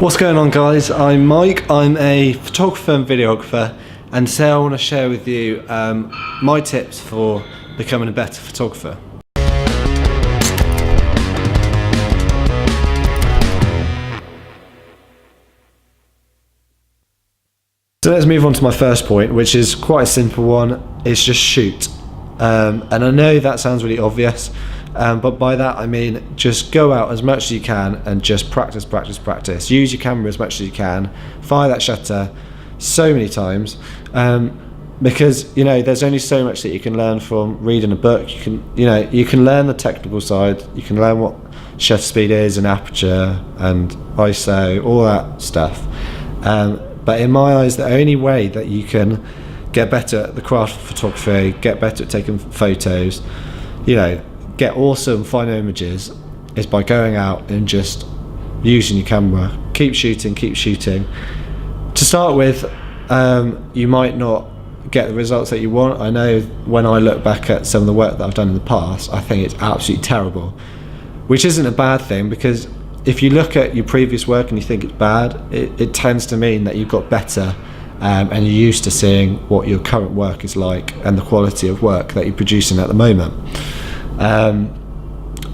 What's going on, guys? I'm Mike. I'm a photographer and videographer, and today I want to share with you my tips for becoming a better photographer. So let's move on to my first point, which is quite a simple one. It's just shoot. And I know that sounds really obvious, but by that I mean just go out as much as you can and just practice. Use your camera as much as you can. Fire that shutter so many times, because there's only so much that you can learn from reading a book. You can learn the technical side. You can learn what shutter speed is and aperture and ISO, all that stuff. But in my eyes, the only way that you can get better at the craft of photography, get better at taking photos, get awesome final images, is by going out and just using your camera. Keep shooting. To start with, you might not get the results that you want. I know when I look back at some of the work that I've done in the past, I think it's absolutely terrible, which isn't a bad thing, because if you look at your previous work and you think it's bad, it tends to mean that you've got better, and you're used to seeing what your current work is like and the quality of work that you're producing at the moment.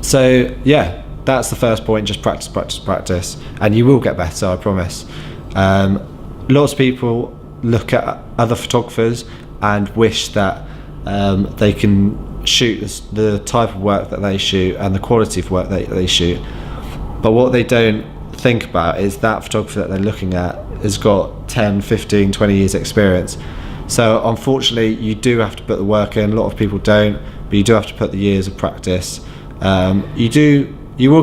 So yeah, that's the first point. Just practice, and you will get better, I promise. Lots of people look at other photographers and wish that they can shoot the type of work that they shoot and the quality of work that they shoot. But what they don't think about is that photographer that they're looking at has got 10, 15, 20 years experience. So unfortunately, you do have to put the work in. A lot of people don't, but you do have to put the years of practice. You will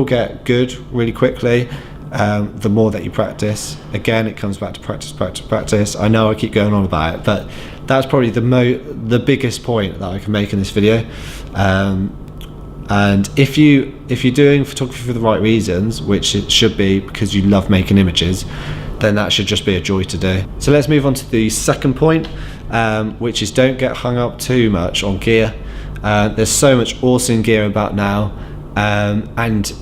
get good really quickly, the more that you practice. Again, it comes back to practice. I know I keep going on about it, but that's probably the biggest point that I can make in this video. And if you're doing photography for the right reasons, which it should be because you love making images, then that should just be a joy to do. So let's move on to the second point, which is don't get hung up too much on gear. There's so much awesome gear about now, and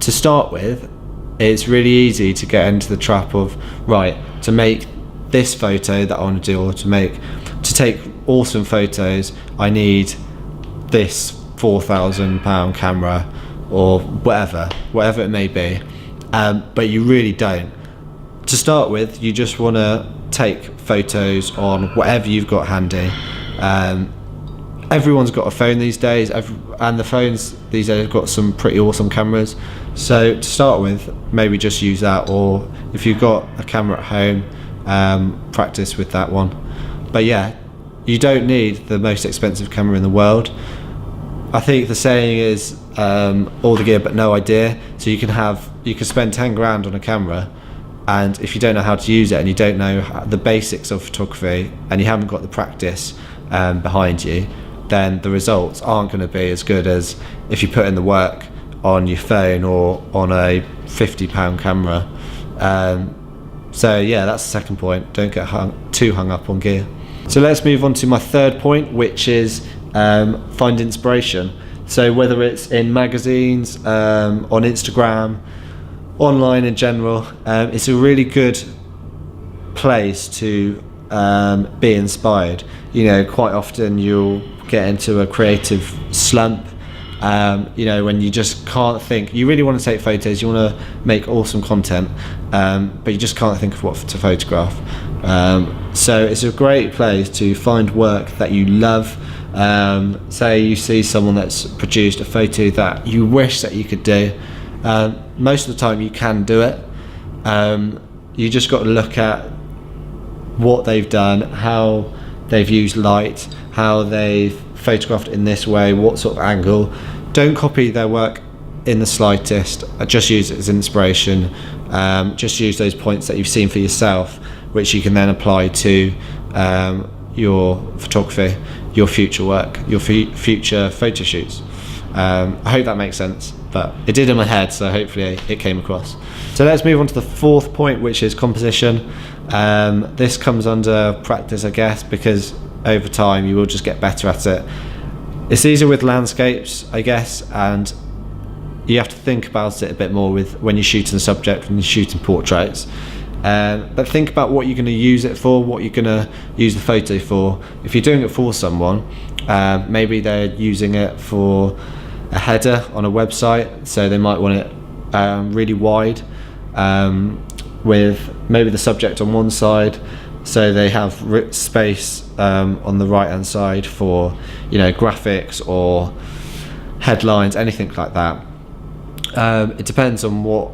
to start with, it's really easy to get into the trap of, right, to make this photo that I want to do, or to take awesome photos, I need this £4,000 camera or whatever it may be, but you really don't. To start with, you just want to take photos on whatever you've got handy. Everyone's got a phone these days, and the phones these days have got some pretty awesome cameras. So to start with, maybe just use that, or if you've got a camera at home, practice with that one. But yeah, you don't need the most expensive camera in the world. I think the saying is all the gear but no idea. So you can spend 10 grand on a camera, and if you don't know how to use it and you don't know the basics of photography and you haven't got the practice behind you, then the results aren't going to be as good as if you put in the work on your phone or on a £50 camera. So yeah, that's the second point. Don't get too hung up on gear. So let's move on to my third point, which is find inspiration. So whether it's in magazines, on Instagram, online in general, it's a really good place to be inspired. Quite often you'll get into a creative slump, when you just can't think. You really want to take photos, you want to make awesome content, but you just can't think of what to photograph. So it's a great place to find work that you love. Say you see someone that's produced a photo that you wish that you could do. Most of the time you can do it. You just got to look at what they've done, how they've used light, how they've photographed in this way, what sort of angle. Don't copy their work in the slightest. Just use it as inspiration. Just use those points that you've seen for yourself, which you can then apply to your photography, your future work, your future photo shoots. I hope that makes sense, but it did in my head, so hopefully it came across. So let's move on to the fourth point, which is composition. This comes under practice, I guess, because over time you will just get better at it. It's easier with landscapes, I guess, and you have to think about it a bit more with when you're shooting a subject, when you're shooting portraits. But think about what you're going to use it for, what you're going to use the photo for. If you're doing it for someone, maybe they're using it for a header on a website, so they might want it really wide, with maybe the subject on one side, so they have space on the right hand side for, you know, graphics or headlines, anything like that. It depends on what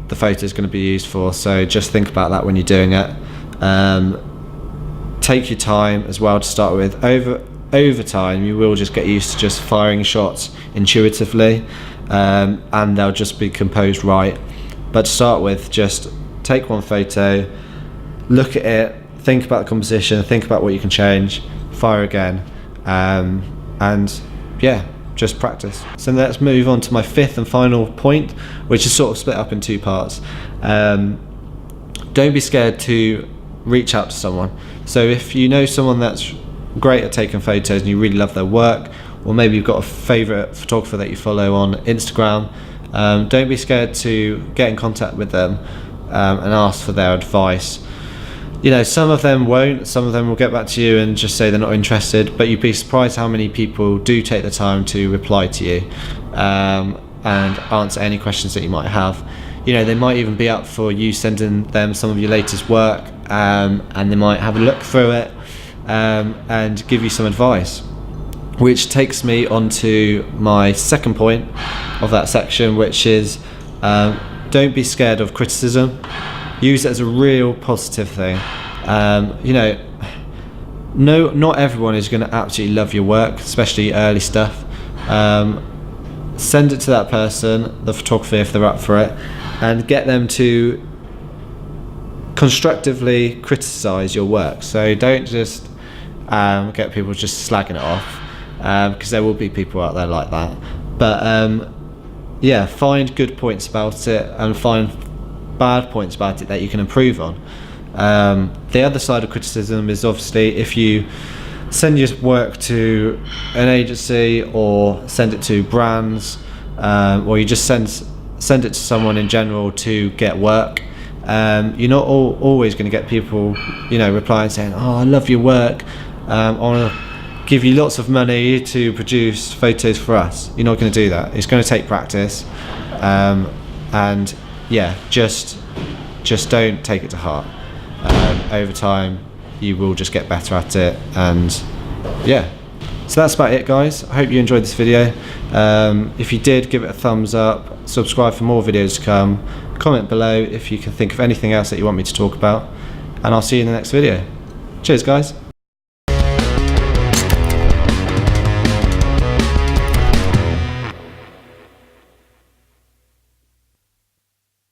the photo is going to be used for, so just think about that when you're doing it. Take your time as well to start with. Over time you will just get used to just firing shots intuitively, and they'll just be composed right. But to start with, just take one photo, look at it, think about the composition, think about what you can change, fire again, and yeah, just practice. So let's move on to my fifth and final point, which is sort of split up in two parts. Don't be scared to reach out to someone. So if you know someone that's great at taking photos and you really love their work, or maybe you've got a favourite photographer that you follow on Instagram, don't be scared to get in contact with them and ask for their advice. You know, some of them won't, some of them will get back to you and just say they're not interested, but you'd be surprised how many people do take the time to reply to you and answer any questions that you might have. You know, they might even be up for you sending them some of your latest work, and they might have a look through it and give you some advice. Which takes me on to my second point of that section, which is don't be scared of criticism. Use it as a real positive thing. You know, not everyone is going to absolutely love your work, especially early stuff. Send it to that person, the photographer, if they're up for it, and get them to constructively criticize your work. So don't just get people just slagging it off, because there will be people out there like that. But yeah, find good points about it and find bad points about it that you can improve on. The other side of criticism is obviously if you send your work to an agency or send it to brands, or you just send it to someone in general to get work, you're not always going to get people, you know, replying saying, "Oh, I love your work, I want to give you lots of money to produce photos for us." You're not going to do that. It's going to take practice, and yeah, just don't take it to heart. Over time you will just get better at it, and yeah, so that's about it, guys. I hope you enjoyed this video. If you did, give it a thumbs up, subscribe for more videos to come, comment below if you can think of anything else that you want me to talk about, and I'll see you in the next video. Cheers, guys.